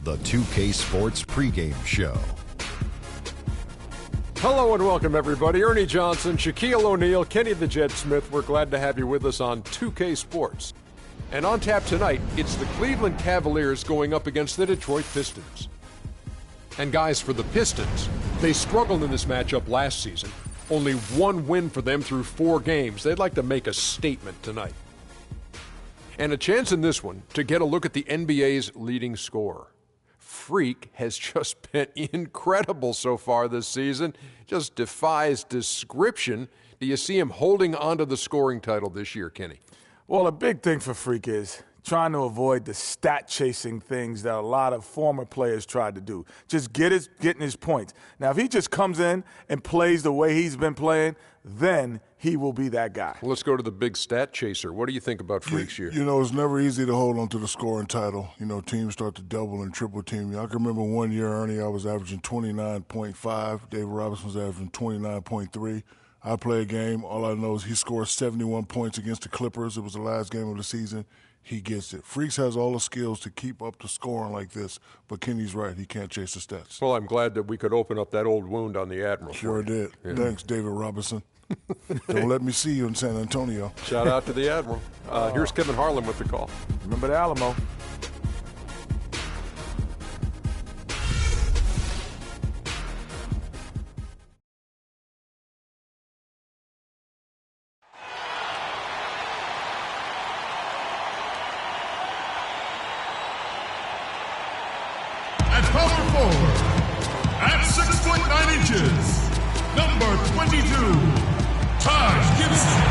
the 2K Sports pregame show. Hello and welcome, everybody. Ernie Johnson, Shaquille O'Neal, Kenny the Jet Smith. We're glad to have you with us on 2K Sports. And on tap tonight, it's the Cleveland Cavaliers going up against the Detroit Pistons. And guys, for the Pistons, they struggled in this matchup last season. Only one win for them through 4 games. They'd like to make a statement tonight. And a chance in this one to get a look at the NBA's leading scorer. Freak has just been incredible so far this season. Just defies description. Do you see him holding on to the scoring title this year, Kenny? Well, a big thing for Freak is trying to avoid the stat-chasing things that a lot of former players tried to do. Just getting his points. Now, if he just comes in and plays the way he's been playing, then he will be that guy. Well, let's go to the big stat chaser. What do you think about Freak's year? You know, it's never easy to hold on to the scoring title. You know, teams start to double and triple team you. I can remember one year, Ernie, I was averaging 29.5. David Robinson was averaging 29.3. I play a game. All I know is he scored 71 points against the Clippers. It was the last game of the season. He gets it. Freaks has all the skills to keep up the scoring like this, but Kenny's right. He can't chase the stats. Well, I'm glad that we could open up that old wound on the Admiral. Sure did. Yeah. Thanks, David Robinson. Don't let me see you in San Antonio. Shout out to the Admiral. Here's Kevin Harlan with the call. Remember the Alamo. At power forward, at 6'9", number 22, Taj Gibson.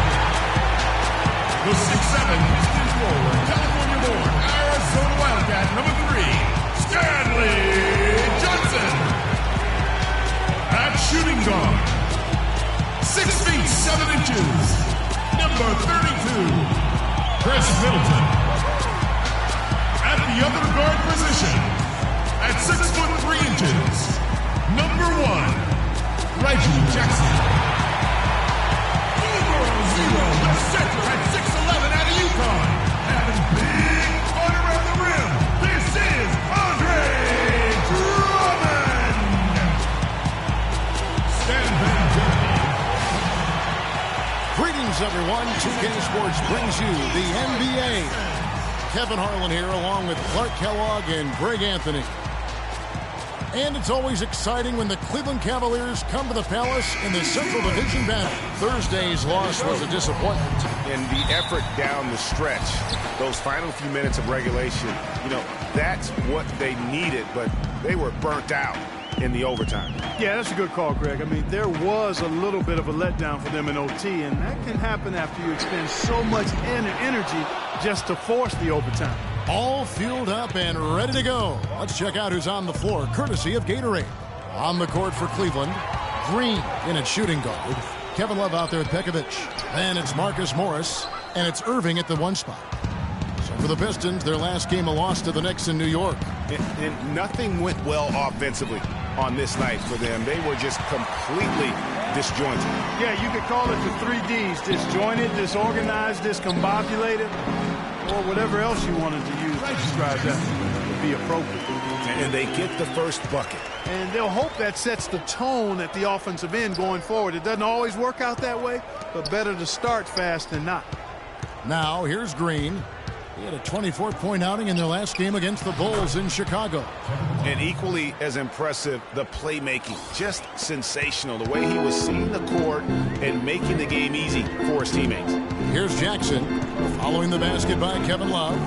The 6'7" Pistons forward, California-born, Arizona Wildcat, number 3, Stanley Johnson. At shooting guard, 6 feet 7 inches, number 32, Chris Middleton. At the other guard position, at 6'3", number 1, Reggie Jackson. Zero, the center at 6'11" out of UConn. Having big fun around the rim. This is Andre Drummond. Stan Van Gundy. Greetings, everyone. 2K Sports brings you the NBA. Kevin Harlan here, along with Clark Kellogg and Greg Anthony. And it's always exciting when the Cleveland Cavaliers come to the Palace in the Central Division battle. Thursday's loss was a disappointment. And the effort down the stretch, those final few minutes of regulation, you know, that's what they needed, but they were burnt out in the overtime. Yeah, that's a good call, Greg. I mean, there was a little bit of a letdown for them in OT, and that can happen after you expend so much energy just to force the overtime. All fueled up and ready to go. Let's check out who's on the floor, courtesy of Gatorade. On the court for Cleveland, Green in at shooting guard. Kevin Love out there at Pekovic. Then it's Marcus Morris, and it's Irving at the 1 spot. So for the Pistons, their last game a loss to the Knicks in New York. And nothing went well offensively on this night for them. They were just completely disjointed. Yeah, you could call it the 3 Ds, disjointed, disorganized, discombobulated, or whatever else you wanted to use to describe that would be appropriate. And they get the first bucket. And they'll hope that sets the tone at the offensive end going forward. It doesn't always work out that way, but better to start fast than not. Now, here's Green. He had a 24-point outing in their last game against the Bulls in Chicago. And equally as impressive, the playmaking. Just sensational, the way he was seeing the court and making the game easy for his teammates. Here's Jackson, following the basket by Kevin Love.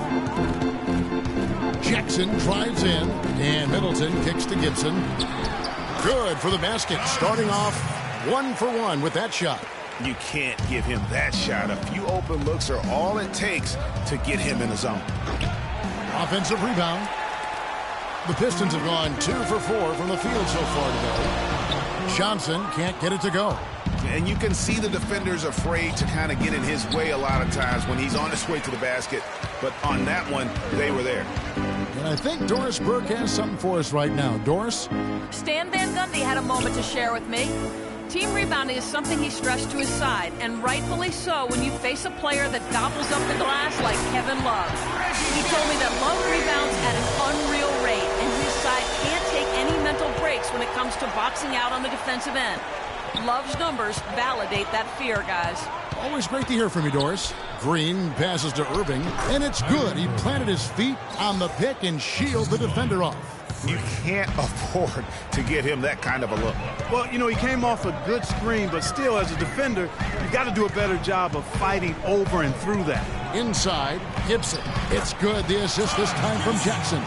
Jackson drives in, and Middleton kicks to Gibson. Good for the basket, starting off 1 for 1 with that shot. You can't give him that shot. A few open looks are all it takes to get him in the zone. Offensive rebound. The Pistons have gone 2 for 4 from the field so far today. Johnson can't get it to go. And you can see the defenders afraid to kind of get in his way a lot of times when he's on his way to the basket. But on that one, they were there. And I think Doris Burke has something for us right now. Doris? Stan Van Gundy had a moment to share with me. Team rebounding is something he stressed to his side, and rightfully so when you face a player that gobbles up the glass like Kevin Love. He told me that Love rebounds at an unreal rate, and he comes to boxing out on the defensive end. Love's numbers validate that fear, guys. Always great to hear from you, Doris. Green passes to Irving, and it's good. He planted his feet on the pick and shielded the defender off. You can't afford to get him that kind of a look. Well, you know, he came off a good screen, but still, as a defender, you got to do a better job of fighting over and through that. Inside, Gibson. It's good. The assist this time from Jackson.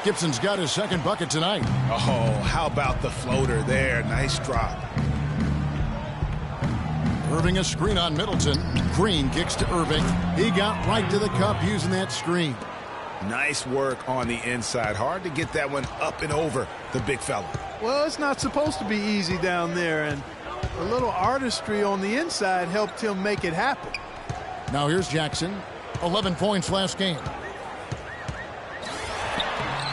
Gibson's got his second bucket tonight. Oh, how about the floater there? Nice drop. Irving a screen on Middleton. Green kicks to Irving. He got right to the cup using that screen. Nice work on the inside. Hard to get that one up and over the big fella. Well, it's not supposed to be easy down there, and a little artistry on the inside helped him make it happen. Now here's Jackson. 11 points last game.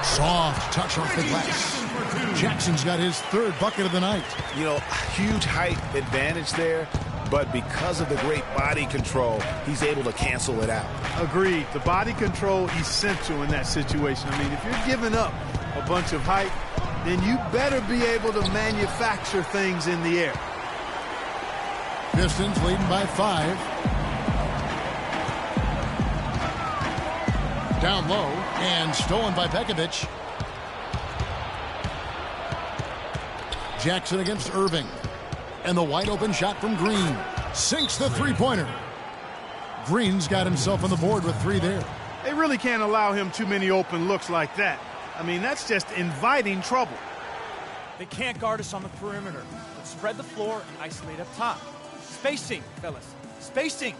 Soft touch off the glass. Jackson's got his third bucket of the night. You know, huge height advantage there, but because of the great body control, he's able to cancel it out. Agreed. The body control essential in that situation. I mean, if you're giving up a bunch of height, then you better be able to manufacture things in the air. Pistons leading by 5. Down low and stolen by Pekovic. Jackson against Irving. And the wide open shot from Green. Sinks the three-pointer. Green's got himself on the board with 3 there. They really can't allow him too many open looks like that. I mean, that's just inviting trouble. They can't guard us on the perimeter. Let's spread the floor and isolate up top. Spacing, fellas. Spacing.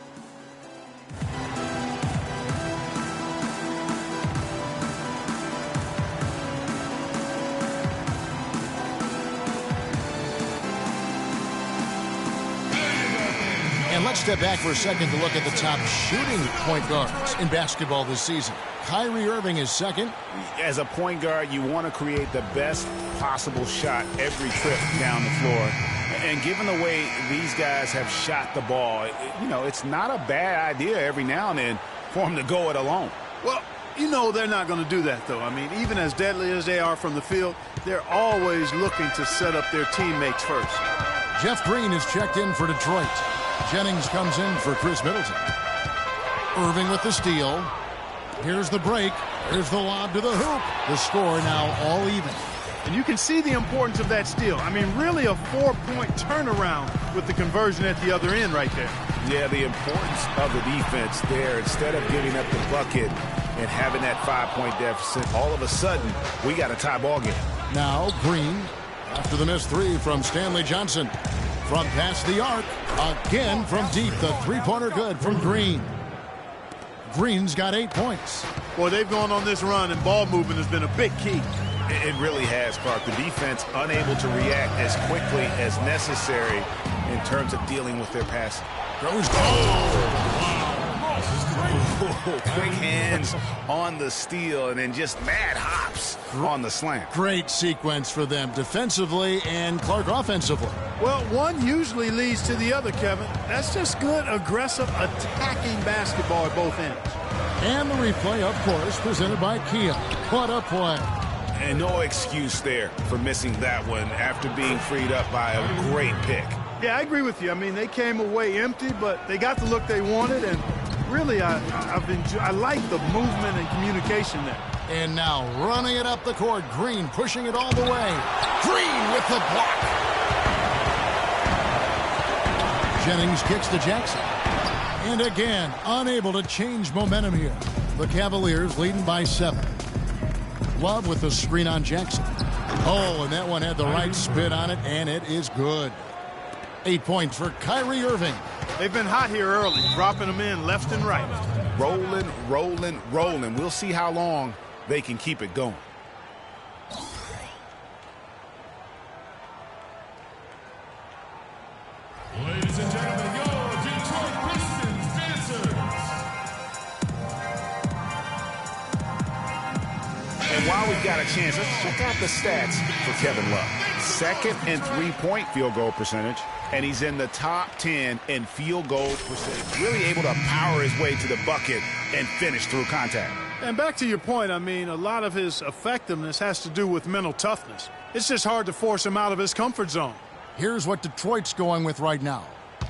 And let's step back for a second to look at the top shooting point guards in basketball this season. Kyrie Irving is second. As a point guard, you want to create the best possible shot every trip down the floor. And given the way these guys have shot the ball, you know, it's not a bad idea every now and then for them to go it alone. Well, you know they're not going to do that, though. I mean, even as deadly as they are from the field, they're always looking to set up their teammates first. Jeff Green is checked in for Detroit. Jennings comes in for Chris Middleton. Irving with the steal. Here's the break. Here's the lob to the hoop. The score now all even. And you can see the importance of that steal. I mean, really a 4-point turnaround with the conversion at the other end right there. Yeah, the importance of the defense there. Instead of giving up the bucket and having that 5-point deficit, all of a sudden, we got a tie ball game. Now Green, after the missed 3 from Stanley Johnson. From past the arc, again from deep. The three-pointer good from Green. Green's got 8 points. Boy, they've gone on this run, and ball movement has been a big key. It really has, Clark. The defense unable to react as quickly as necessary in terms of dealing with their passing. Goes quick hands on the steal and then just mad hops on the slam. Great sequence for them defensively and Clark offensively. Well, one usually leads to the other, Kevin. That's just good, aggressive, attacking basketball at both ends. And the replay, of course, presented by Kia. What a play. And no excuse there for missing that one after being freed up by a great pick. Yeah, I agree with you. I mean, they came away empty, but they got the look they wanted, and really, I like the movement and communication there. And now running it up the court, Green pushing it all the way. Green with the block. Jennings kicks to Jackson. And again, unable to change momentum here. The Cavaliers leading by 7. Love with the screen on Jackson. Oh, and that one had the right spin on it, and it is good. 8 points for Kyrie Irving. They've been hot here early, dropping them in left and right. Rolling, rolling, rolling. We'll see how long they can keep it going. Ladies and gentlemen, your Detroit Pistons dancers. And while we've got a chance, let's check out the stats for Kevin Love. Second and 3-point field goal percentage, and he's in the top 10 in field goal percentage. Really able to power his way to the bucket and finish through contact. And back to your point, I mean, a lot of his effectiveness has to do with mental toughness. It's just hard to force him out of his comfort zone. Here's what Detroit's going with right now.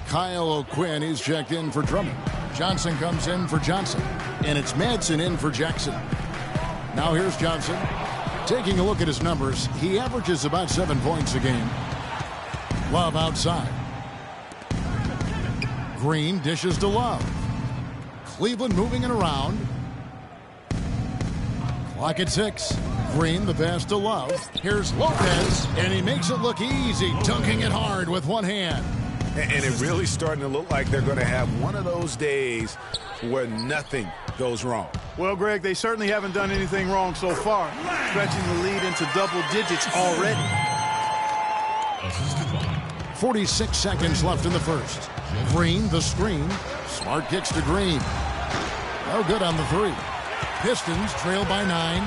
Kyle O'Quinn is checked in for Drummond. Johnson comes in for Johnson. And it's Madsen in for Jackson. Now here's Johnson. Taking a look at his numbers, he averages about 7 points a game. Love outside. Green dishes to Love. Cleveland moving it around. Clock at 6. Green, the pass to Love. Here's Lopez, and he makes it look easy, dunking it hard with one hand. And it really starting to look like they're going to have one of those days where nothing goes wrong. Well, Greg, they certainly haven't done anything wrong so far, stretching the lead into double digits already. 46 seconds left in the first. Green, the screen. Smart kicks to Green. No good on the 3. Pistons trail by 9.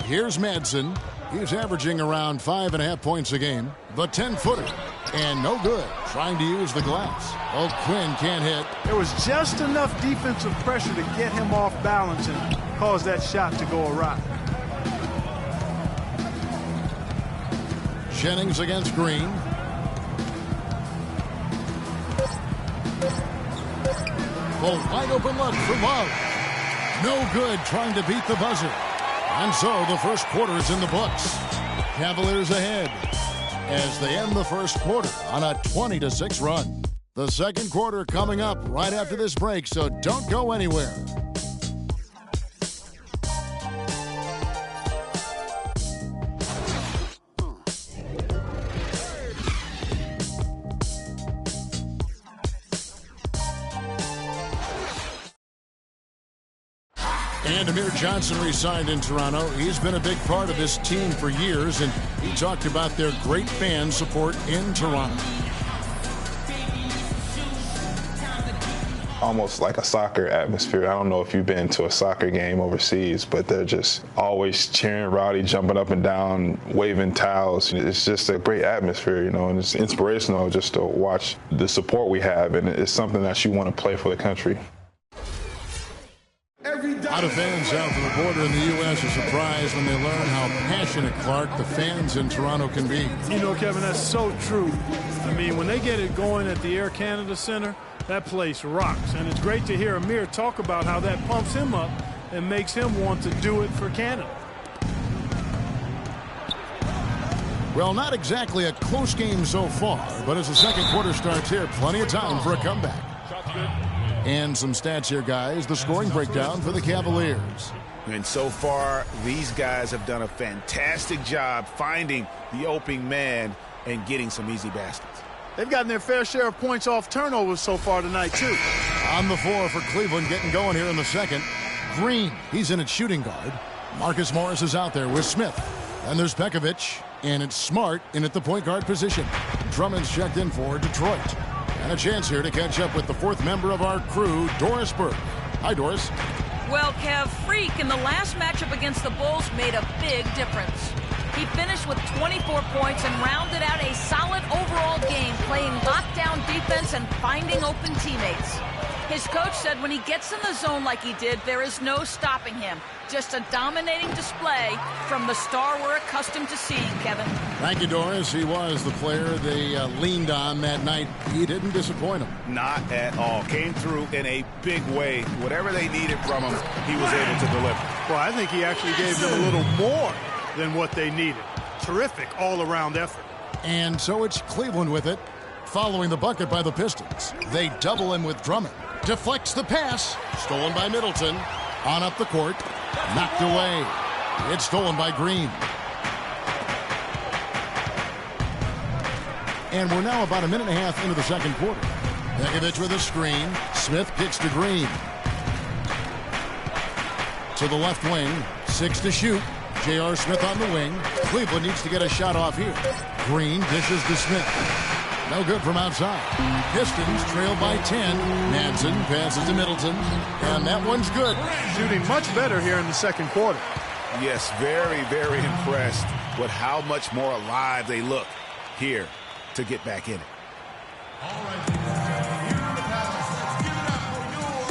Here's Madsen. He's averaging around 5.5 points a game. The 10-footer. And no good. Trying to use the glass. O'Quinn can't hit. There was just enough defensive pressure to get him off balance and cause that shot to go awry. Jennings against Green. The wide open look for Love. No good trying to beat the buzzer. And so the first quarter is in the books. Cavaliers ahead as they end the first quarter on a 20-6 run. The second quarter coming up right after this break, so don't go anywhere. And Amir Johnson re-signed in Toronto. He's been a big part of this team for years, and he talked about their great fan support in Toronto. Almost like a soccer atmosphere. I don't know if you've been to a soccer game overseas, but they're just always cheering, rowdy, jumping up and down, waving towels. It's just a great atmosphere, you know, and it's inspirational just to watch the support we have, and it's something that you want to play for the country. A lot of fans south of the border in the U.S. are surprised when they learn how passionate, Clark, the fans in Toronto can be. You know, Kevin, that's so true. I mean, when they get it going at the Air Canada Center, that place rocks. And it's great to hear Amir talk about how that pumps him up and makes him want to do it for Canada. Well, not exactly a close game so far, but as the second quarter starts here, plenty of time for a comeback. And some stats here, guys. The scoring breakdown for the Cavaliers. And so far, these guys have done a fantastic job finding the opening man and getting some easy baskets. They've gotten their fair share of points off turnovers so far tonight, too. On the floor for Cleveland, getting going here in the second. Green, he's in at shooting guard. Marcus Morris is out there with Smith. And there's Pekovic, and it's Smart in at the point guard position. Drummond's checked in for Detroit. And a chance here to catch up with the fourth member of our crew, Doris Burke. Hi, Doris. Well, Kev, Freak in the last matchup against the Bulls made a big difference. He finished with 24 points and rounded out a solid overall game, playing lockdown defense and finding open teammates. His coach said when he gets in the zone like he did, there is no stopping him. Just a dominating display from the star we're accustomed to seeing, Kevin. Thank you, Doris. He was the player they leaned on that night. He didn't disappoint them. Not at all. Came through in a big way. Whatever they needed from him, he was able to deliver. Well, I think he actually gave them a little more than what they needed. Terrific all-around effort. And so it's Cleveland with it, following the bucket by the Pistons. They double him with Drummond. Deflects the pass. Stolen by Middleton. On up the court. Knocked away. It's stolen by Green. And we're now about a minute and a half into the second quarter. Pekovic with a screen. Smith kicks to Green. To the left wing. 6 to shoot. J.R. Smith on the wing. Cleveland needs to get a shot off here. Green dishes to Smith. No good from outside. Pistons trail by 10. Madsen passes to Middleton. And that one's good. Shooting much better here in the second quarter. Yes, very, very impressed with how much more alive they look here to get back in it. All right, here are the Palace. Let's give it up for your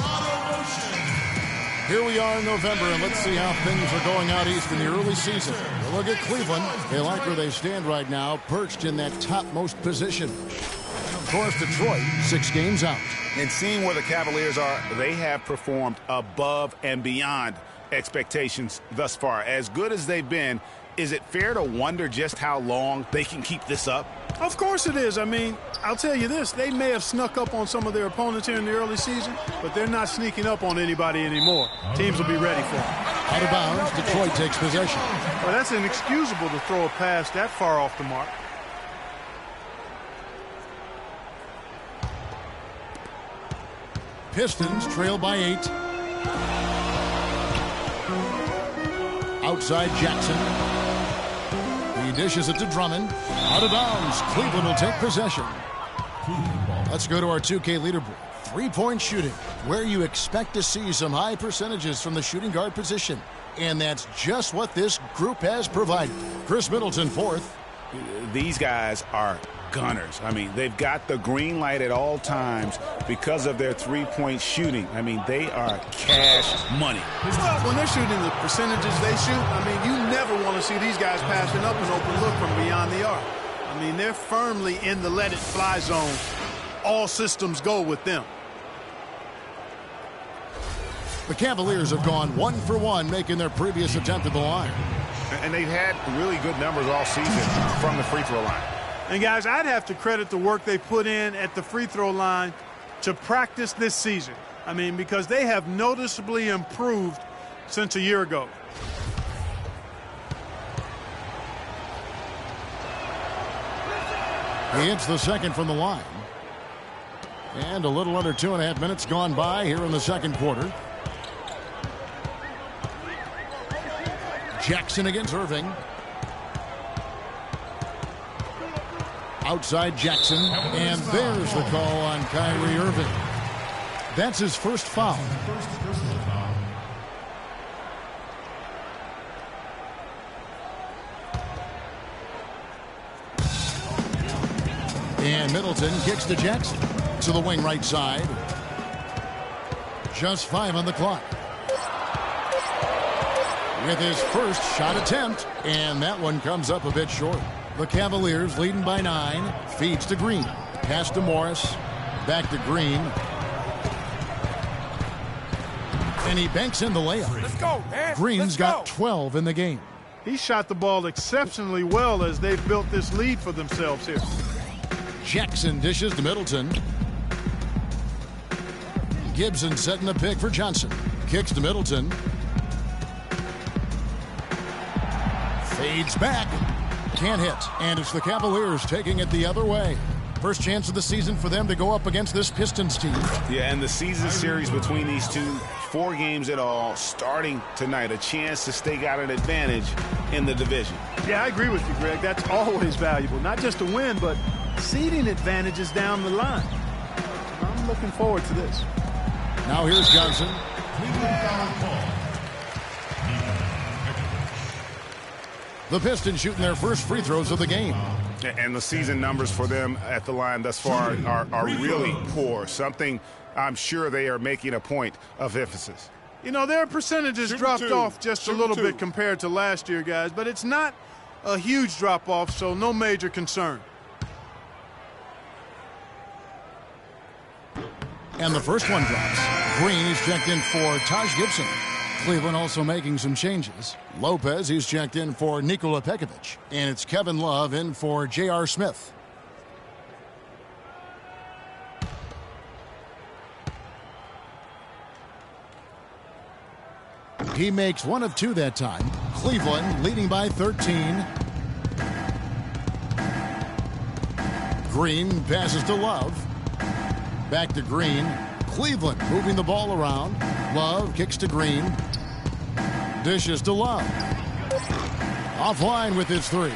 Here we are in November, and let's see how things are going out east in the early season. We'll look at Cleveland. They like where they stand right now, perched in that topmost position. Of course, Detroit, 6 games out. And seeing where the Cavaliers are, they have performed above and beyond expectations thus far. As good as they've been, is it fair to wonder just how long they can keep this up? Of course it is. I mean, I'll tell you this. They may have snuck up on some of their opponents here in the early season, but they're not sneaking up on anybody anymore. Teams will be ready for them. Out of bounds, Detroit takes possession. Well, that's inexcusable to throw a pass that far off the mark. Pistons trail by 8. Outside Jackson. He dishes it to Drummond. Out of bounds. Cleveland will take possession. Let's go to our 2K leaderboard. 3-point shooting, where you expect to see some high percentages from the shooting guard position. And that's just what this group has provided. Chris Middleton, 4th. These guys are gunners. I mean, they've got the green light at all times because of their 3-point shooting. I mean, they are cash money. Well, when they're shooting the percentages they shoot, I mean, you never want to see these guys passing up an open look from beyond the arc. I mean, they're firmly in the let-it-fly zone. All systems go with them. The Cavaliers have gone 1 for 1, making their previous attempt at the line. And they've had really good numbers all season from the free throw line. And, guys, I'd have to credit the work they put in at the free throw line to practice this season. I mean, because they have noticeably improved since a year ago. He hits the second from the line. And a little under 2.5 minutes gone by here in the second quarter. Jackson against Irving. Outside Jackson. And there's the call on Kyrie Irving. That's his first foul. And Middleton kicks to Jackson. To the wing right side. Just 5 on the clock. With his first shot attempt. And that one comes up a bit short. The Cavaliers leading by 9. Feeds to Green. Pass to Morris. Back to Green. And he banks in the layup. Let's go, man. Green's got 12 in the game. He shot the ball exceptionally well as they've built this lead for themselves here. Jackson dishes to Middleton. Gibson setting a pick for Johnson. Kicks to Middleton. Fades back. Can't hit. And it's the Cavaliers taking it the other way. First chance of the season for them to go up against this Pistons team. Yeah, and the season series between these two, 4 games at all, starting tonight. A chance to stake out an advantage in the division. Yeah, I agree with you, Greg. That's always valuable. Not just to win, but seeding advantages down the line. I'm looking forward to this. Now here's Johnson. The Pistons shooting their first free throws of the game. And the season numbers for them at the line thus far are really poor. Something I'm sure they are making a point of emphasis. You know, their percentages dropped off just a little bit compared to last year, guys, but it's not a huge drop-off, so no major concern. And the first one drops. Green is checked in for Taj Gibson. Cleveland also making some changes. Lopez is checked in for Nikola Pekovic. And it's Kevin Love in for J.R. Smith. He makes 1 of 2 that time. Cleveland leading by 13. Green passes to Love. Back to Green. Cleveland moving the ball around. Love kicks to Green. Dishes to Love. Offline with his 3.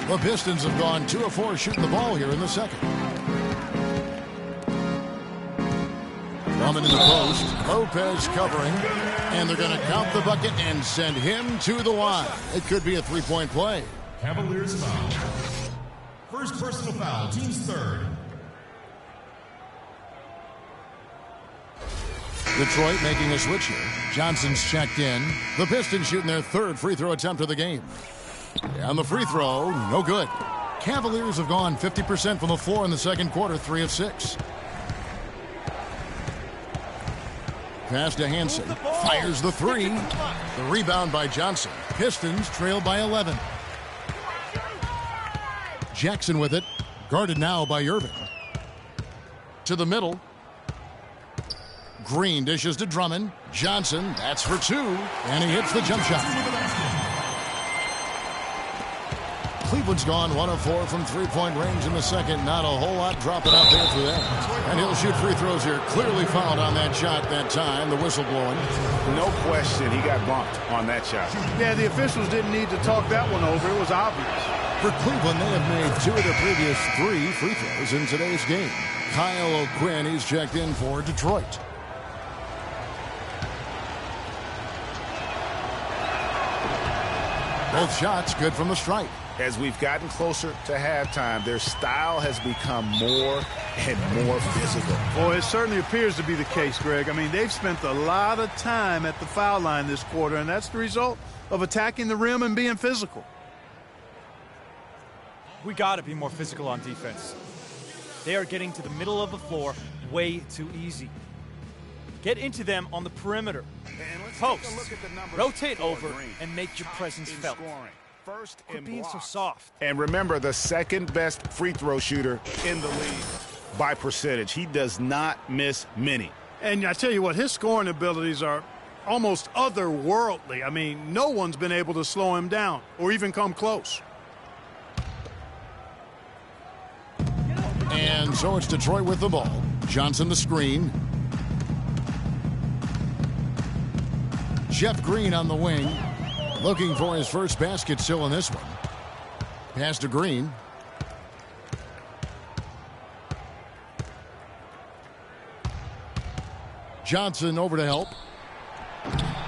The Pistons have gone 2 of 4 shooting the ball here in the second. Drummond in the post. Lopez covering. And they're going to count the bucket and send him to the line. It could be a 3-point play. Cavaliers foul. First personal foul, team's 3rd. Detroit making a switch here. Johnson's checked in. The Pistons shooting their third free throw attempt of the game. And the free throw, no good. Cavaliers have gone 50% from the floor in the second quarter, 3 of 6. Pass to Hansen. Fires the 3. The rebound by Johnson. Pistons trail by 11. Jackson with it. Guarded now by Irving. To the middle. Green dishes to Drummond. Johnson, that's for 2. And he hits the jump shot. Cleveland's gone 1 of 4 from three-point range in the second. Not a whole lot dropping out there for them. And he'll shoot free throws here. Clearly fouled on that shot that time. The whistle blowing. No question he got bumped on that shot. Yeah, the officials didn't need to talk that one over. It was obvious. For Cleveland, they have made 2 of their previous 3 free throws in today's game. Kyle O'Quinn, he's checked in for Detroit. Both shots good from the stripe. As we've gotten closer to halftime, their style has become more and more physical. Boy, it certainly appears to be the case, Greg. I mean, they've spent a lot of time at the foul line this quarter, and that's the result of attacking the rim and being physical. We got to be more physical on defense. They are getting to the middle of the floor way too easy. Get into them on the perimeter. Post, rotate over, and make your presence felt. Quit being so soft. And remember, the second best free throw shooter in the league by percentage. He does not miss many. And I tell you what, his scoring abilities are almost otherworldly. I mean, no one's been able to slow him down or even come close. And so it's Detroit with the ball. Johnson the screen. Jeff Green on the wing. Looking for his first basket still in this one. Pass to Green. Johnson over to help.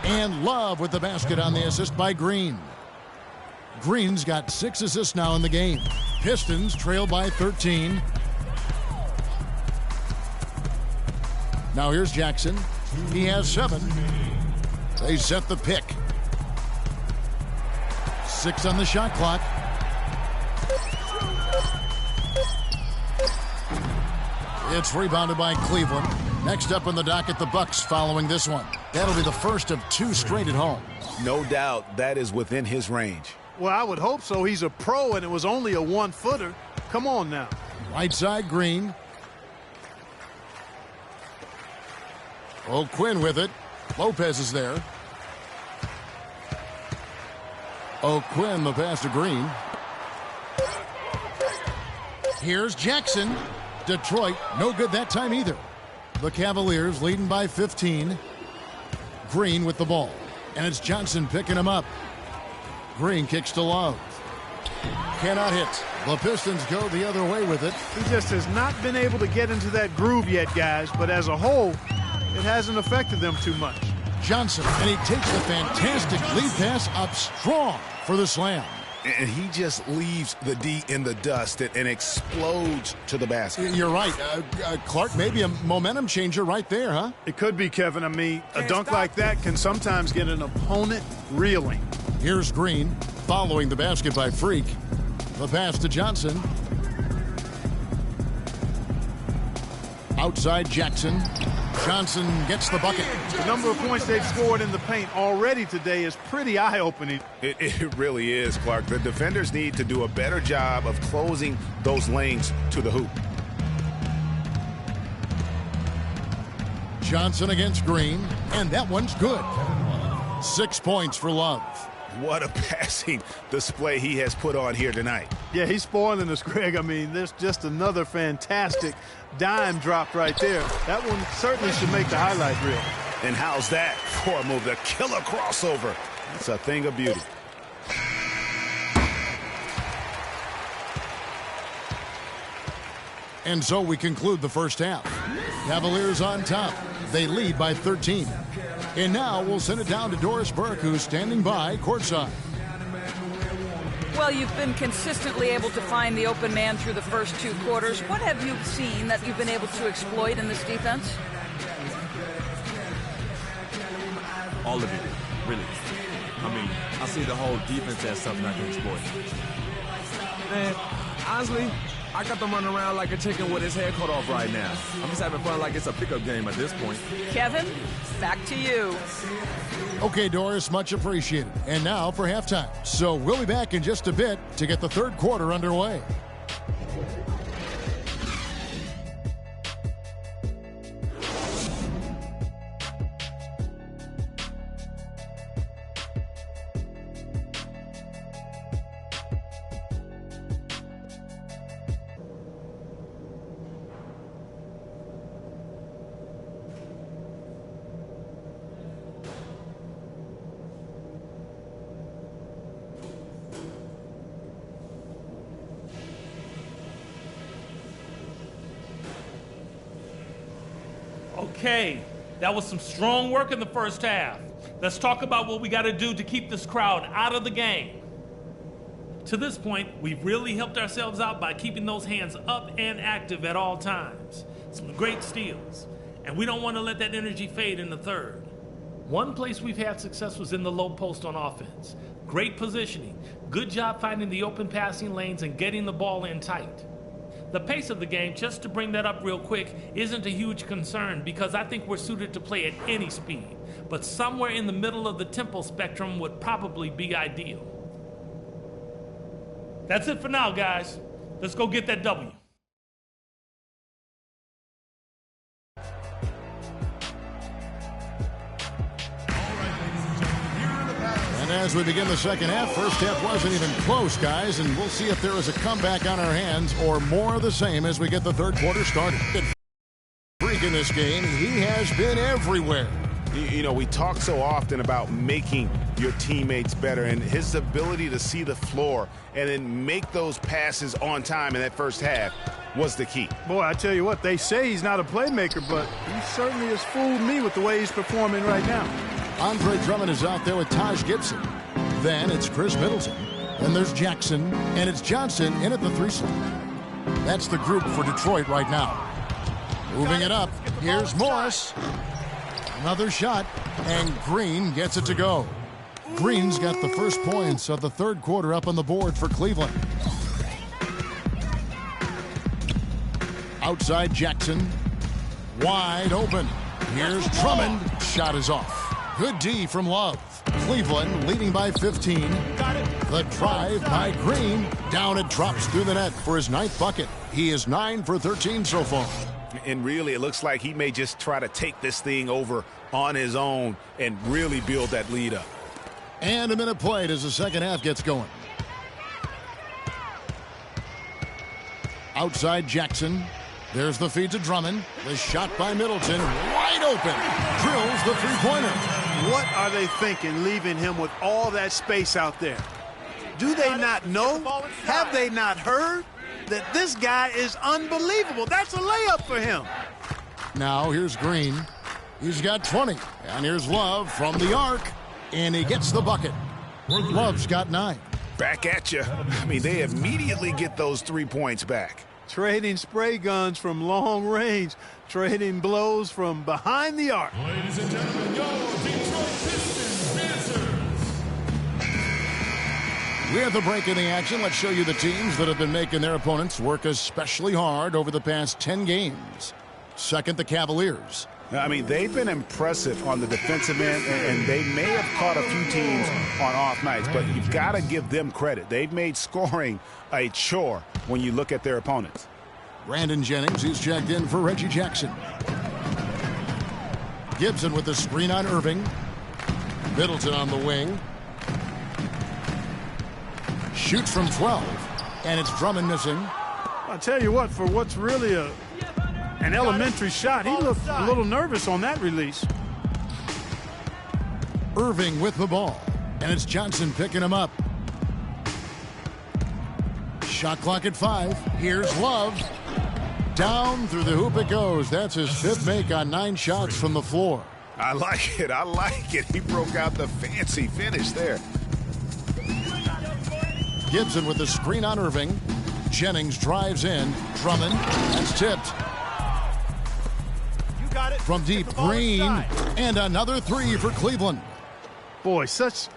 And Love with the basket on the assist by Green. Green's got 6 assists now in the game. Pistons trail by 13. Now here's Jackson. He has 7. They set the pick. 6 on the shot clock. It's rebounded by Cleveland. Next up on the docket, the Bucks following this one. That'll be the first of 2 straight at home. No doubt that is within his range. Well, I would hope so. He's a pro, and it was only a 1-footer. Come on now. Right side, Green. O'Quinn with it. Lopez is there. O'Quinn, the pass to Green. Here's Jackson. Detroit, no good that time either. The Cavaliers leading by 15. Green with the ball. And it's Johnson picking him up. Green kicks to Love. Cannot hit. The Pistons go the other way with it. He just has not been able to get into that groove yet, guys. But as a whole, it hasn't affected them too much. Johnson, and he takes the fantastic lead pass up strong for the slam. And he just leaves the D in the dust and explodes to the basket. You're right. Clark, maybe a momentum changer right there, huh? It could be, Kevin. I mean, a dunk like that can sometimes get an opponent reeling. Here's Green following the basket by Freak. The pass to Johnson. Outside Jackson. Johnson gets the bucket. The number of points they've scored in the paint already today is pretty eye-opening. It really is, Clark. The defenders need to do a better job of closing those lanes to the hoop. Johnson against Green, and that one's good. 6 points for Love. What a passing display he has put on here tonight. Yeah, he's spoiling us, Greg. I mean, there's just another fantastic dime drop right there. That one certainly should make the highlight reel. And how's that for a move? The killer crossover. That's a thing of beauty. And so we conclude the first half. Cavaliers on top. They lead by 13. And now we'll send it down to Doris Burke, who's standing by courtside. Well, you've been consistently able to find the open man through the first 2 quarters. What have you seen that you've been able to exploit in this defense? all of it, really. I mean, I see the whole defense as something I can exploit. Man, honestly, I got them running around like a chicken with his head cut off right now. I'm just having fun like it's a pickup game at this point. Kevin, back to you. Okay, Doris, much appreciated. And now for halftime. So we'll be back in just a bit to get the third quarter underway. Okay, that was some strong work in the first half. Let's talk about what we got to do to keep this crowd out of the game. To this point, we've really helped ourselves out by keeping those hands up and active at all times. Some great steals, and we don't want to let that energy fade in the third. One place we've had success was in the low post on offense. Great positioning, good job finding the open passing lanes and getting the ball in tight. The pace of the game, just to bring that up real quick, isn't a huge concern because I think we're suited to play at any speed. But somewhere in the middle of the tempo spectrum would probably be ideal. That's it for now, guys. Let's go get that W. As we begin the second half, first half wasn't even close, guys, and we'll see if there is a comeback on our hands or more of the same as we get the third quarter started. Freak in this game, he has been everywhere. You know, we talk so often about making your teammates better, and his ability to see the floor and then make those passes on time in that first half was the key. Boy, I tell you what, they say he's not a playmaker, but he certainly has fooled me with the way he's performing right now. Andre Drummond is out there with Taj Gibson. Then it's Chris Middleton. Then there's Jackson. And it's Johnson in at the 3 slot. That's the group for Detroit right now. Moving it up. Here's Morris. Another shot. And Green gets it to go. Green's got the first points of the third quarter up on the board for Cleveland. Outside Jackson. Wide open. Here's Drummond. Shot is off. Good D from Love. Cleveland leading by 15. The drive by Green. Down it drops through the net for his 9th bucket. He is 9 for 13 so far. And really, it looks like he may just try to take this thing over on his own and really build that lead up. And a minute played as the second half gets going. Outside Jackson. There's the feed to Drummond. The shot by Middleton. Wide open. Drills the three-pointer. What are they thinking, leaving him with all that space out there? Do they not know? Have they not heard that this guy is unbelievable? That's a layup for him. Now here's Green. He's got 20. And here's Love from the arc. And he gets the bucket. Love's got 9. Back at you. I mean, they immediately get those 3 points back. Trading spray guns from long range. Trading blows from behind the arc. Ladies and gentlemen, your Detroit Pistons dancers. We're at the break in the action. Let's show you the teams that have been making their opponents work especially hard over the past 10 games. Second, the Cavaliers. I mean, they've been impressive on the defensive end, and they may have caught a few teams on off nights, but you've got to give them credit. They've made scoring a chore when you look at their opponents. Brandon Jennings, who's checked in for Reggie Jackson. Gibson with the screen on Irving. Middleton on the wing. Shoots from 12, and it's Drummond missing. I'll tell you what, for what's really an elementary shot, he looked a little nervous on that release. Irving with the ball, and it's Johnson picking him up. Shot clock at 5. Here's Love. Down through the hoop it goes. That's his 5th make on 9 shots from the floor. I like it. I like it. He broke out the fancy finish there. Gibson with the screen on Irving. Jennings drives in. Drummond. That's tipped. From deep, Green. And another 3 for Cleveland. Boy, such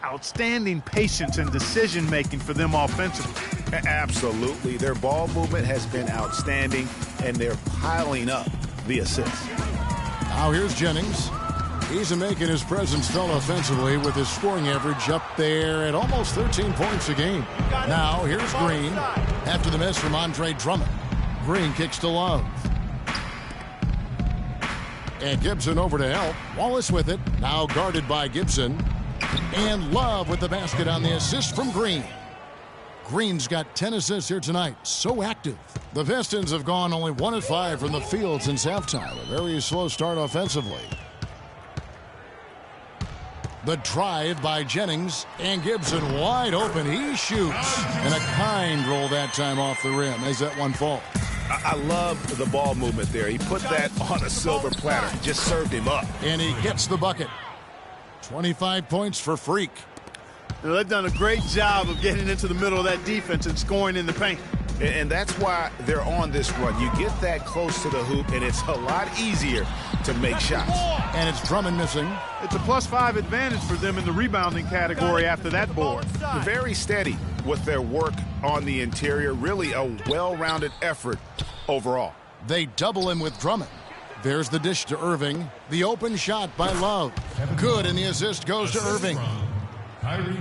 outstanding patience and decision-making for them offensively. Absolutely. Their ball movement has been outstanding, and they're piling up the assists. Now here's Jennings. He's making his presence felt offensively with his scoring average up there at almost 13 points a game. Now here's Green. After the miss from Andre Drummond. Green kicks to Love. And Gibson over to help. Wallace with it. Now guarded by Gibson. And Love with the basket on the assist from Green. Green's got 10 assists here tonight. So active. The Pistons have gone only 1 of 5 from the field since halftime. A very slow start offensively. The drive by Jennings, and Gibson wide open. He shoots, and a kind roll that time off the rim as that one falls. I love the ball movement there. He put that on a silver platter, just served him up. And he gets the bucket. 25 points for Freak. Now, they've done a great job of getting into the middle of that defense and scoring in the paint. And that's why they're on this run. You get that close to the hoop, and it's a lot easier to make shots. And it's Drummond missing. It's a +5 advantage for them in the rebounding category after that board. Very steady with their work on the interior. Really a well-rounded effort overall. They double him with Drummond. There's the dish to Irving. The open shot by Love. Good, and the assist goes to Irving.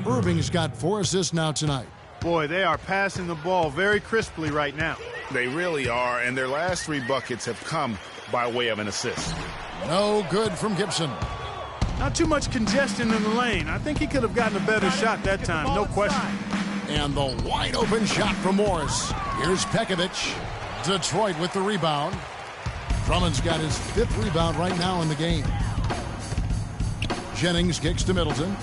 Irving's got 4 assists now tonight. Boy, they are passing the ball very crisply right now. They really are, and their last 3 buckets have come by way of an assist. No good from Gibson. Not too much congestion in the lane. I think he could have gotten a better shot that time, no question. And the wide open shot from Morris. Here's Pekovic. Detroit with the rebound. Drummond's got his 5th rebound right now in the game. Jennings kicks to Middleton.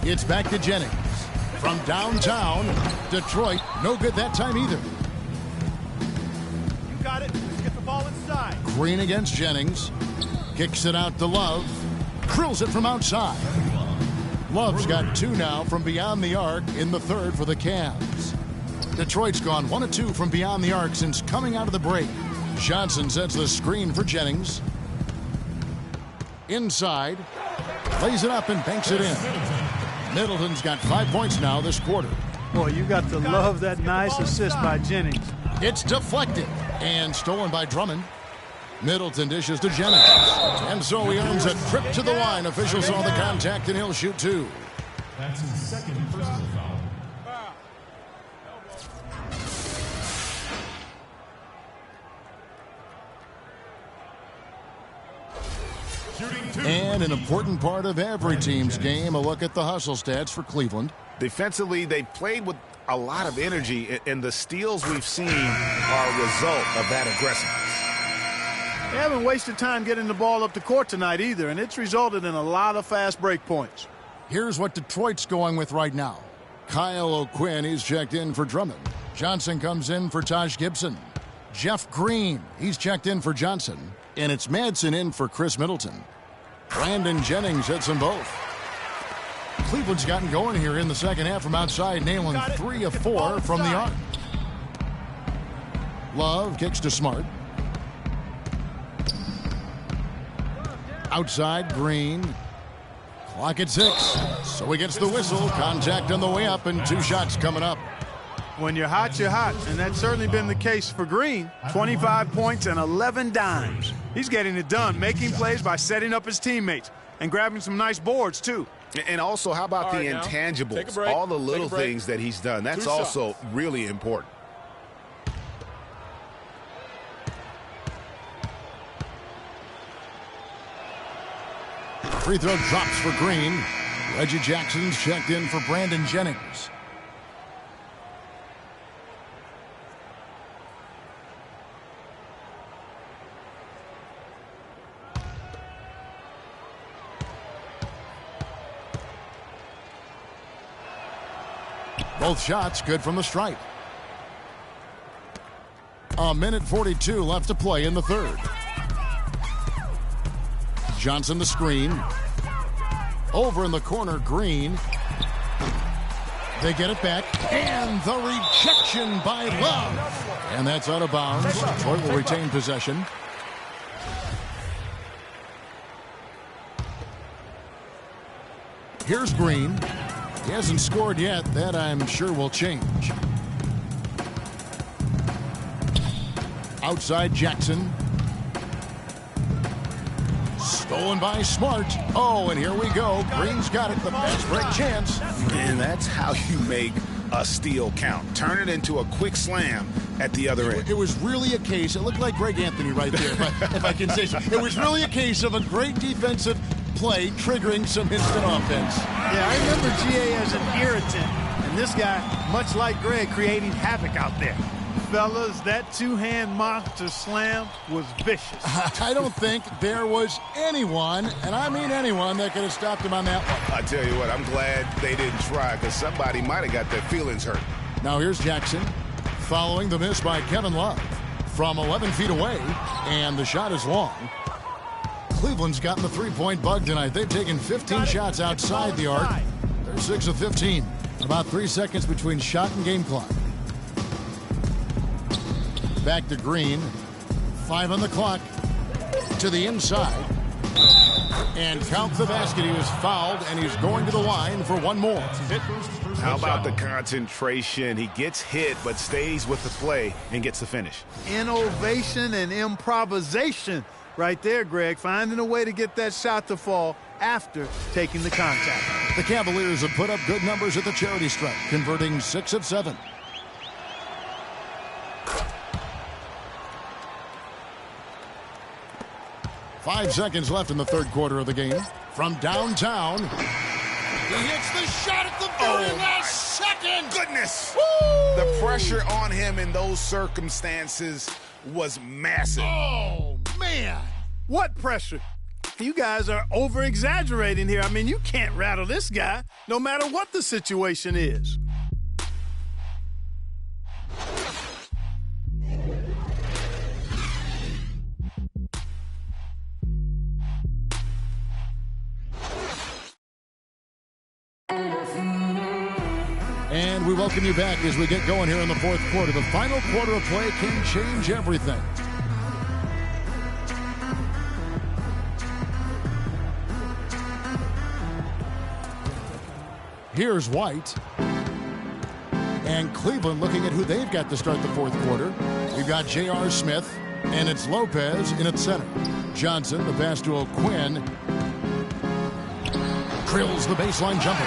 It's back to Jennings. From downtown, Detroit, no good that time either. You got it. Let's get the ball inside. Green against Jennings. Kicks it out to Love. Drills it from outside. Love's got 2 now from beyond the arc in the 3rd for the Cavs. Detroit's gone 1 of 2 from beyond the arc since coming out of the break. Johnson sets the screen for Jennings. Inside. Lays it up and banks it in. Middleton's got 5 points now this quarter. Boy, you got to love that nice assist by Jennings. It's deflected and stolen by Drummond. Middleton dishes to Jennings. And so he earns a trip to the line. Officials saw the contact and he'll shoot 2. That's his 2nd personal foul. And an important part of every team's game, a look at the hustle stats for Cleveland. Defensively, they played with a lot of energy, and the steals we've seen are a result of that aggressiveness. They haven't wasted time getting the ball up the court tonight either, and it's resulted in a lot of fast break points. Here's what Detroit's going with right now. Kyle O'Quinn, he's checked in for Drummond. Johnson comes in for Taj Gibson. Jeff Green, he's checked in for Johnson. And it's Madsen in for Chris Middleton. Brandon Jennings hits them both. Cleveland's gotten going here in the second half from outside, nailing 3 of 4 from the arc. Love kicks to Smart. Outside, Green. Clock at 6. So he gets the whistle. Contact on the way up and 2 shots coming up. When you're hot, and that's certainly been the case for Green. 25 points and 11 dimes. He's getting it done, making plays by setting up his teammates and grabbing some nice boards, too. And also, how about the intangibles? All the little things that he's done. That's also really important. Free throw drops for Green. Reggie Jackson's checked in for Brandon Jennings. Both shots good from the stripe. 1:42 left to play in the 3rd. Johnson the screen. Over in the corner, Green. They get it back. And the rejection by Love. And that's out of bounds. Detroit will retain possession. Here's Green. He hasn't scored yet. That, I'm sure, will change. Outside Jackson. Stolen by Smart. Oh, and here we go. Green's got it. The fast break chance. And that's how you make a steal count. Turn it into a quick slam at the other end. It was really a case. It looked like Greg Anthony right there, if I can say so. It was really a case of a great defensive play triggering some instant offense. Yeah, I remember GA as an irritant. And this guy, much like Greg, creating havoc out there. Fellas, that two-hand monster slam was vicious. I don't think there was anyone, and I mean anyone, that could have stopped him on that one. I tell you what, I'm glad they didn't try, because somebody might have got their feelings hurt. Now here's Jackson following the miss by Kevin Love from 11 feet away, and the shot is long. Cleveland's gotten the three-point bug tonight. They've taken 15 shots outside the arc. They're 6 of 15. About 3 seconds between shot and game clock. Back to Green. 5 on the clock. To the inside. And count the basket. He was fouled, and he's going to the line for one more. How about the concentration? He gets hit, but stays with the play and gets the finish. Innovation and improvisation right there, Greg. Finding a way to get that shot to fall after taking the contact. The Cavaliers have put up good numbers at the charity stripe, converting 6 of 7. Five seconds left in the third quarter of the game. From downtown, he hits the shot at the very last second. Goodness! Woo! The pressure on him in those circumstances was massive. Oh, man. What pressure? You guys are over-exaggerating here. I mean, you can't rattle this guy no matter what the situation is. And we welcome you back as we get going here in the fourth quarter. The final quarter of play can change everything. Here's White. And Cleveland looking at who they've got to start the fourth quarter. We've got J.R. Smith, and it's Lopez in at center. Johnson, the pass to O'Quinn. Drills the baseline jumper.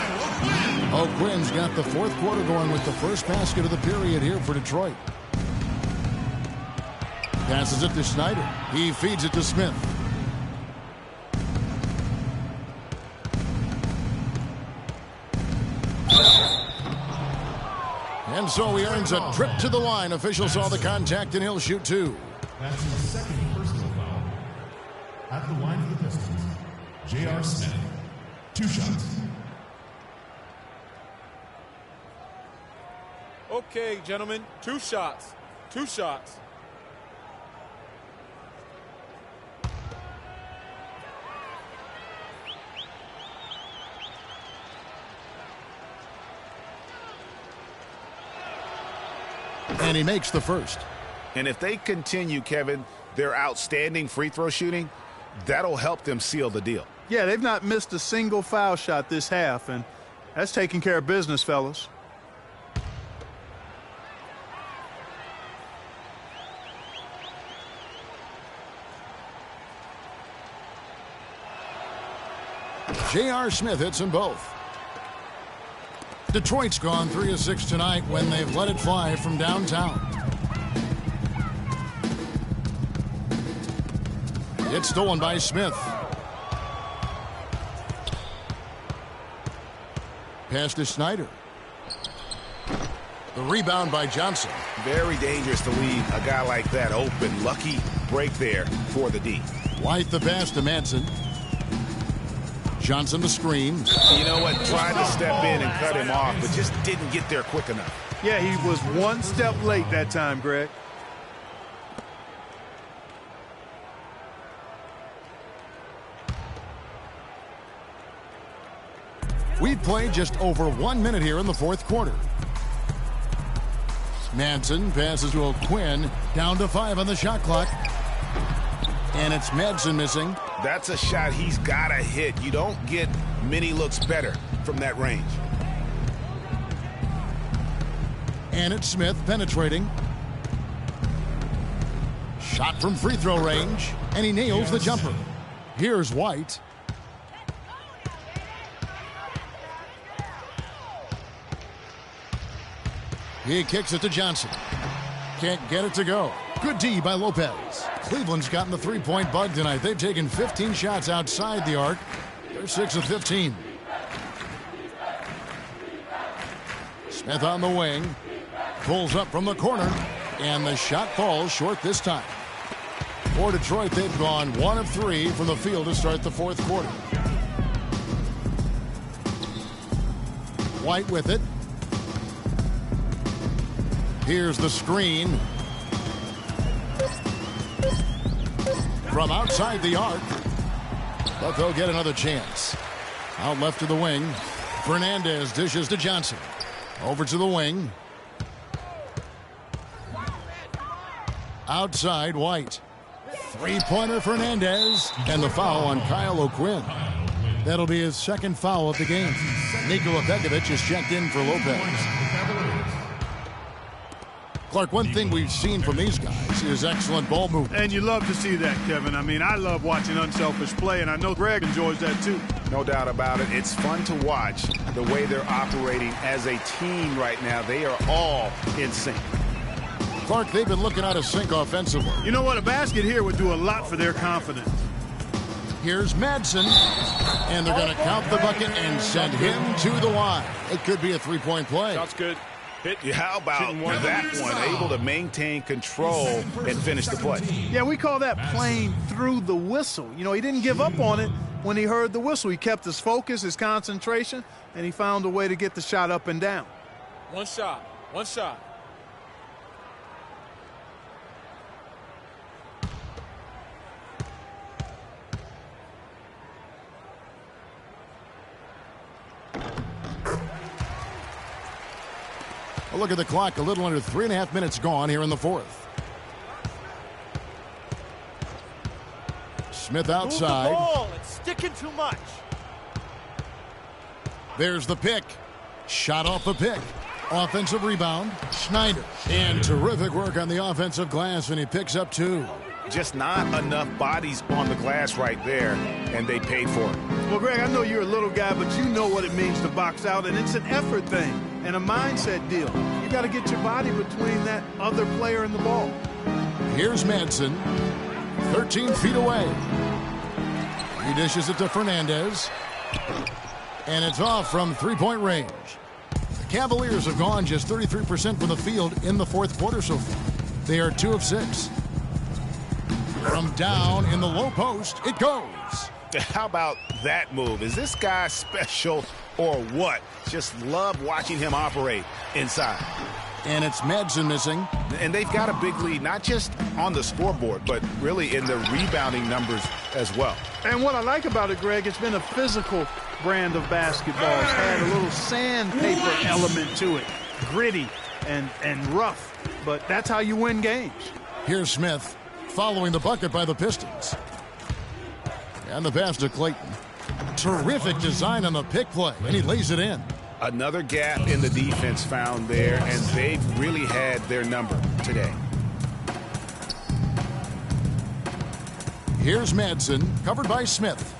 O'Quinn's got the fourth quarter going with the first basket of the period here for Detroit. Passes it to Snyder. He feeds it to Smith. And so he earns a trip to the line. Officials saw the contact, and he'll shoot two. That's his second personal foul. At the line for the Pistons, J.R. Smith. 2 shots. Okay, gentlemen, 2 shots. 2 shots. And he makes the first. And if they continue, Kevin, their outstanding free throw shooting, that'll help them seal the deal. Yeah, they've not missed a single foul shot this half, and that's taking care of business, fellas. J.R. Smith hits them both. Detroit's gone 3 of 6 tonight when they've let it fly from downtown. It's stolen by Smith. Pass to Snyder. The rebound by Johnson. Very dangerous to leave a guy like that open. Lucky break there for the D. White the pass to Manson. Johnson the screen. You know what? Tried to step in and cut him off, but just didn't get there quick enough. Yeah, he was one step late that time, Greg. We've played just over 1 minute here in the fourth quarter. Manson passes to O'Quinn. Down to 5 on the shot clock. And it's Madsen missing. That's a shot he's got to hit. You don't get many looks better from that range. And it's Smith penetrating. Shot from free throw range, and he nails the jumper. Here's White. He kicks it to Johnson. Can't get it to go. Good D by Lopez. Cleveland's gotten the three-point bug tonight. They've taken 15 shots outside the arc. They're 6 of 15. Smith on the wing. Pulls up from the corner. And the shot falls short this time. For Detroit, they've gone 1 of 3 from the field to start the fourth quarter. White with it. Here's the screen. From outside the arc. But they'll get another chance. Out left to the wing. Fernandez dishes to Johnson. Over to the wing. Outside White. Three-pointer Fernandez. And the foul on Kyle O'Quinn. That'll be his second foul of the game. Niquo is checked in for Lopez. Clark, one thing we've seen from these guys is excellent ball movement. And you love to see that, Kevin. I mean, I love watching unselfish play, and I know Greg enjoys that too. No doubt about it. It's fun to watch the way they're operating as a team right now. They are all in sync. Clark, they've been looking out of sync offensively. You know what? A basket here would do a lot for their confidence. Here's Madsen, and they're going to count the bucket and send him to the line. It could be a three-point play. Shot's good. How about that one? Able to maintain control and finish the play. Yeah, we call that playing through the whistle. You know, he didn't give up on it when he heard the whistle. He kept his focus, his concentration, and he found a way to get the shot up and down. One shot. One shot. A look at the clock, a little under 3.5 minutes gone here in the fourth. Smith outside. Move the ball. It's sticking too much. There's the pick. Shot off the pick. Offensive rebound. Schneider. And terrific work on the offensive glass, and he picks up 2. Just not enough bodies on the glass right there, and they paid for it. Well, Greg, I know you're a little guy, but you know what it means to box out, and it's an effort thing and a mindset deal. You got to get your body between that other player and the ball. Here's Madsen, 13 feet away. He dishes it to Fernandez, and it's off from three-point range. The Cavaliers have gone just 33% from the field in the fourth quarter so far. They are 2 of 6. From down in the low post, it goes. How about that move? Is this guy special or what? Just love watching him operate inside. And it's Madsen missing. And they've got a big lead, not just on the scoreboard, but really in the rebounding numbers as well. And what I like about it, Greg, it's been a physical brand of basketball. It's had a little sandpaper element to it. Gritty and rough. But that's how you win games. Here's Smith following the bucket by the Pistons. And the pass to Clayton. Terrific design on the pick play, and he lays it in. Another gap in the defense found there, and they've really had their number today. Here's Madsen, covered by Smith.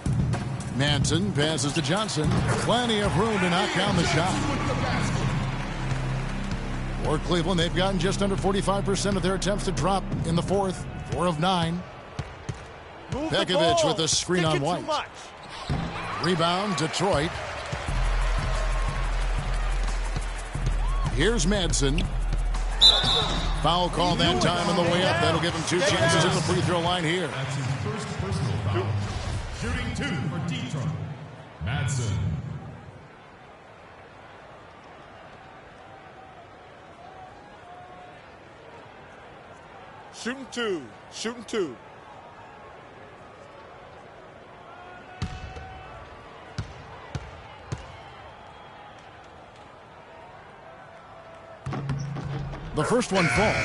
Madsen passes to Johnson. Plenty of room to knock down the shot. For Cleveland, they've gotten just under 45% of their attempts to drop in the fourth. 4 of 9. Pekovic with a screen on White. Rebound, Detroit. Here's Madsen. Foul call that time on the way up. That'll give him 2 chances at the free throw line here. That's his first personal foul. Shooting 2 for Detroit. Madsen. Shooting 2. Shooting 2. The first one falls.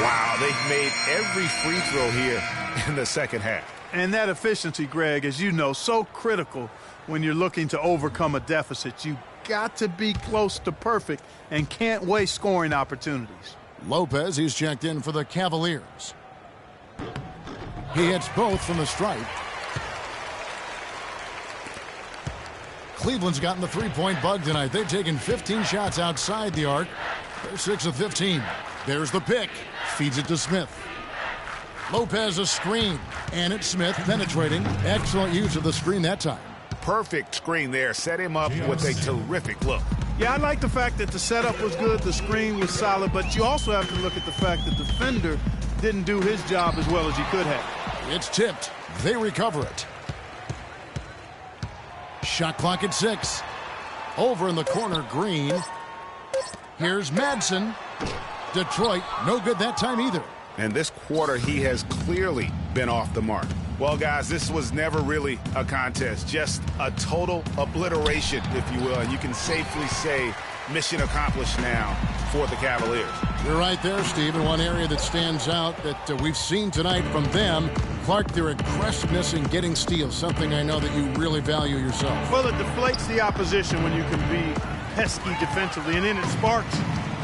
Wow, they've made every free throw here in the second half. And that efficiency, Greg, as you know, so critical when you're looking to overcome a deficit. You got to be close to perfect and can't waste scoring opportunities. Lopez, he's checked in for the Cavaliers. He hits both from the stripe. Cleveland's gotten the three-point bug tonight. They've taken 15 shots outside the arc. They're 6 of 15. There's the pick. Feeds it to Smith. Lopez a screen. And it's Smith penetrating. Excellent use of the screen that time. Perfect screen there. Set him up with a terrific look. Yeah, I like the fact that the setup was good, the screen was solid, but you also have to look at the fact that the defender didn't do his job as well as he could have. It's tipped. They recover it. Shot clock at 6. Over in the corner, Green. Here's Madsen. Detroit, no good that time either. And this quarter, he has clearly been off the mark. Well, guys, this was never really a contest. Just a total obliteration, if you will. And you can safely say mission accomplished now for the Cavaliers. You're right there, Steve. And one area that stands out that we've seen tonight from them, Clark, their aggressiveness in getting steals, something I know that you really value yourself. Well, it deflates the opposition when you can be pesky defensively, and then it sparks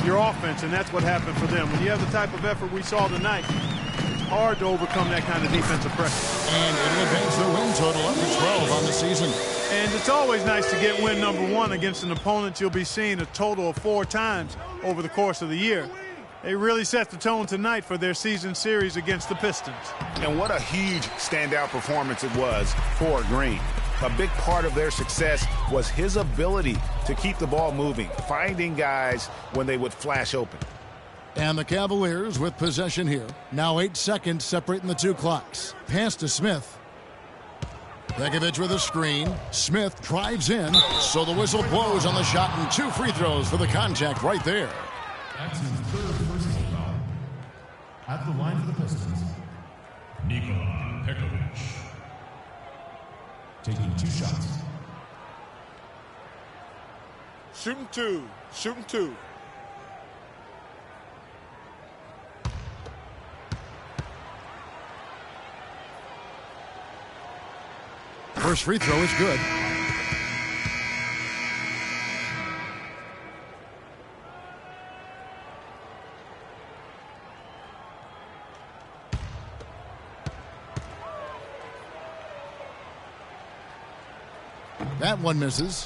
your offense, and that's what happened for them. When you have the type of effort we saw tonight, it's hard to overcome that kind of defensive pressure. And it'll advance their win total up to 12 on the season. And it's always nice to get win number 1 against an opponent you'll be seeing a total of 4 times over the course of the year. They really set the tone tonight for their season series against the Pistons. And what a huge standout performance it was for Green. A big part of their success was his ability to keep the ball moving, finding guys when they would flash open. And the Cavaliers with possession here. Now 8 seconds separating the 2 clocks. Pass to Smith. Begovic with a screen. Smith drives in, so the whistle blows on the shot, and 2 free throws for the contact right there. That's his third personal foul. At the line for the Pistons, Niquo. Taking 2 shots. Shooting 2. Shooting 2. First free throw is good. That one misses.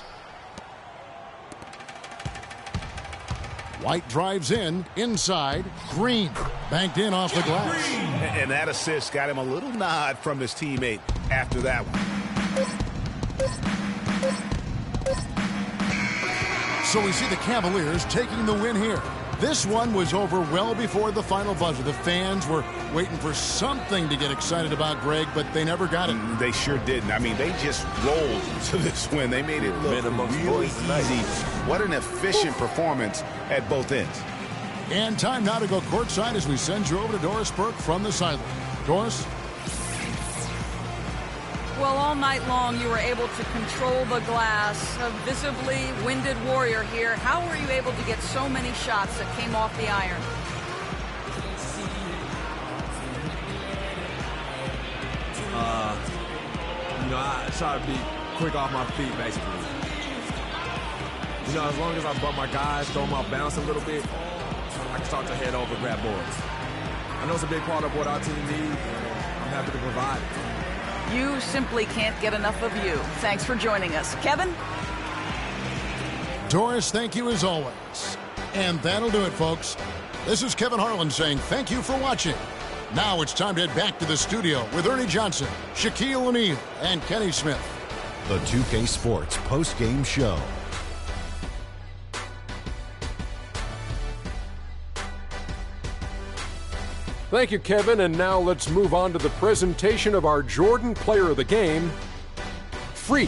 White drives in, inside. Green banked in off the glass. And that assist got him a little nod from his teammate after that one. So we see the Cavaliers taking the win here. This one was over well before the final buzzer. The fans were waiting for something to get excited about, Greg, but they never got it. They sure didn't. I mean, they just rolled to this win. They made it look really easy. What an efficient performance at both ends. And time now to go courtside as we send you over to Doris Burke from the sideline. Doris? Well, all night long you were able to control the glass. A visibly winded warrior here. How were you able to get so many shots that came off the iron? I try to be quick off my feet, basically. As long as I bump my guys, throw them off bounce a little bit, I can start to head over and grab boards. I know it's a big part of what our team needs, and I'm happy to provide it. You simply can't get enough of you. Thanks for joining us. Kevin? Doris, thank you as always. And that'll do it, folks. This is Kevin Harlan saying thank you for watching. Now it's time to head back to the studio with Ernie Johnson, Shaquille O'Neal, and Kenny Smith. The 2K Sports post-game show. Thank you, Kevin. And now let's move on to the presentation of our Jordan Player of the Game, Freak.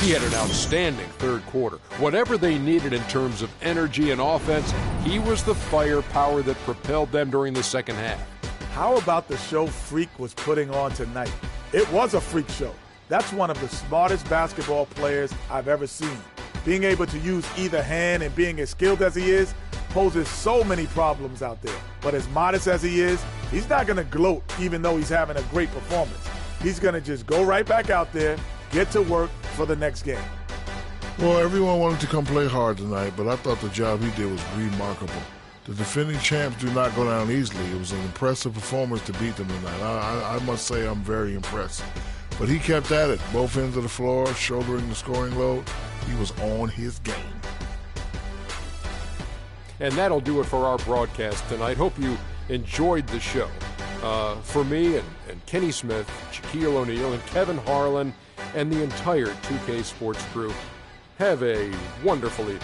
He had an outstanding third quarter. Whatever they needed in terms of energy and offense, he was the firepower that propelled them during the second half. How about the show Freak was putting on tonight? It was a freak show. That's one of the smartest basketball players I've ever seen. Being able to use either hand and being as skilled as he is poses so many problems out there. But as modest as he is, he's not going to gloat even though he's having a great performance. he's going to just go right back out there, get to work for the next game. Well, everyone wanted to come play hard tonight, but I thought the job he did was remarkable. The defending champs do not go down easily. It was an impressive performance to beat them tonight. I must say I'm very impressed. But he kept at it, both ends of the floor, shouldering the scoring load. He was on his game. And that'll do it for our broadcast tonight. Hope you enjoyed the show. For me and Kenny Smith, Shaquille O'Neal, and Kevin Harlan, and the entire 2K Sports crew, have a wonderful evening.